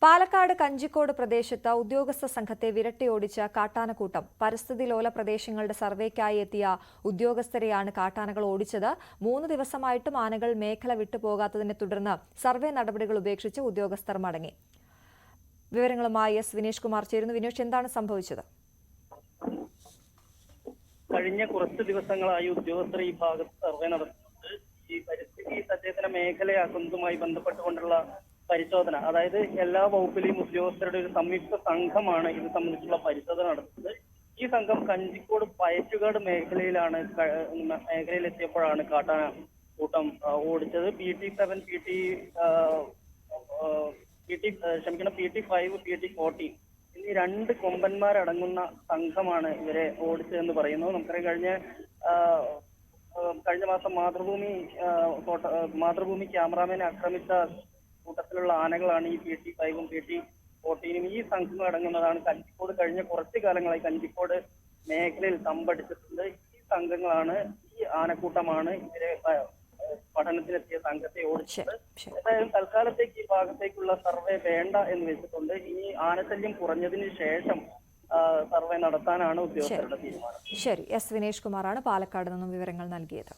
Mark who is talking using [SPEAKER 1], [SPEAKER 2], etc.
[SPEAKER 1] പാലക്കാട് കഞ്ചിക്കോട് പ്രദേശത്ത് ഉദ്യോഗസ്ഥ സംഘത്തെ വിരട്ടിയോടിച്ച കാട്ടാനക്കൂട്ടം. പരിസ്ഥിതി ലോല പ്രദേശങ്ങളുടെ സർവേക്കായി എത്തിയ ഉദ്യോഗസ്ഥരെയാണ് കാട്ടാനകൾ ഓടിച്ചത്. 3 ദിവസമായിട്ടും ആനകൾ മേഖല വിട്ടുപോകാത്തതിനെ തുടർന്ന് സർവേ നടപടികൾ ഉപേക്ഷിച്ച് ഉദ്യോഗസ്ഥർ മടങ്ങി. വിവരങ്ങളുമായി എസ് വിനേഷ് കുമാർ ചേരുന്നു. വിനേഷ്, എന്താണ് സംഭവിച്ചത്?
[SPEAKER 2] കഴിഞ്ഞ കുറച്ച് ദിവസങ്ങളായി ഉദ്യോഗസ്ഥർ ഈ ഭാഗത്ത് സർവേ നടത്തുന്നത് ഈ പരിസ്ഥിതി സചേതന മേഖലയാക്കുന്നതുമായി ബന്ധപ്പെട്ടുകൊണ്ടുള്ള പരിശോധന, അതായത് എല്ലാ വകുപ്പിലെയും ഉദ്യോഗസ്ഥരുടെ ഒരു സംയുക്ത സംഘമാണ് ഇത് സംബന്ധിച്ചുള്ള പരിശോധന നടത്തുന്നത്. ഈ സംഘം കഞ്ചിക്കോട് പയറ്റുകാട് മേഖലയിലെത്തിയപ്പോഴാണ് കാട്ടാന കൂട്ടം ഓടിച്ചത്. PT7, PT5, PT14 എന്നീ 2 കൊമ്പന്മാരടങ്ങുന്ന സംഘമാണ് ഇവരെ ഓടിച്ചതെന്ന് പറയുന്നു. നമുക്കറിയാം, കഴിഞ്ഞ മാസം മാതൃഭൂമി ക്യാമറാമാനെ ആക്രമിച്ച കൂട്ടത്തിലുള്ള ആനകളാണ് ഈ PT5ഉം PT14ഉം. ഈ സംഘം അടങ്ങുന്നതാണ് കഞ്ചിക്കോട്. കഴിഞ്ഞ കുറച്ചു കാലങ്ങളായി കഞ്ചിക്കോട് മേഖലയിൽ തമ്പടിച്ചിട്ടുണ്ട്. ഈ സംഘങ്ങളാണ്, ഈ ആനക്കൂട്ടമാണ് ഇവരെ പഠനത്തിനെത്തിയ സംഘത്തെ ഓടിച്ചത്. എന്തായാലും തൽക്കാലത്തേക്ക് ഈ ഭാഗത്തേക്കുള്ള സർവേ വേണ്ട എന്ന് വെച്ചിട്ടുണ്ട്. ഇനി ആനശല്യം കുറഞ്ഞതിന് ശേഷം സർവേ നടത്താനാണ് ഉദ്യോഗസ്ഥരുടെ തീരുമാനം.
[SPEAKER 1] ശരി, എസ് വിനേഷ് കുമാറാണ് പാലക്കാട് നിന്നും വിവരങ്ങൾ നൽകിയത്.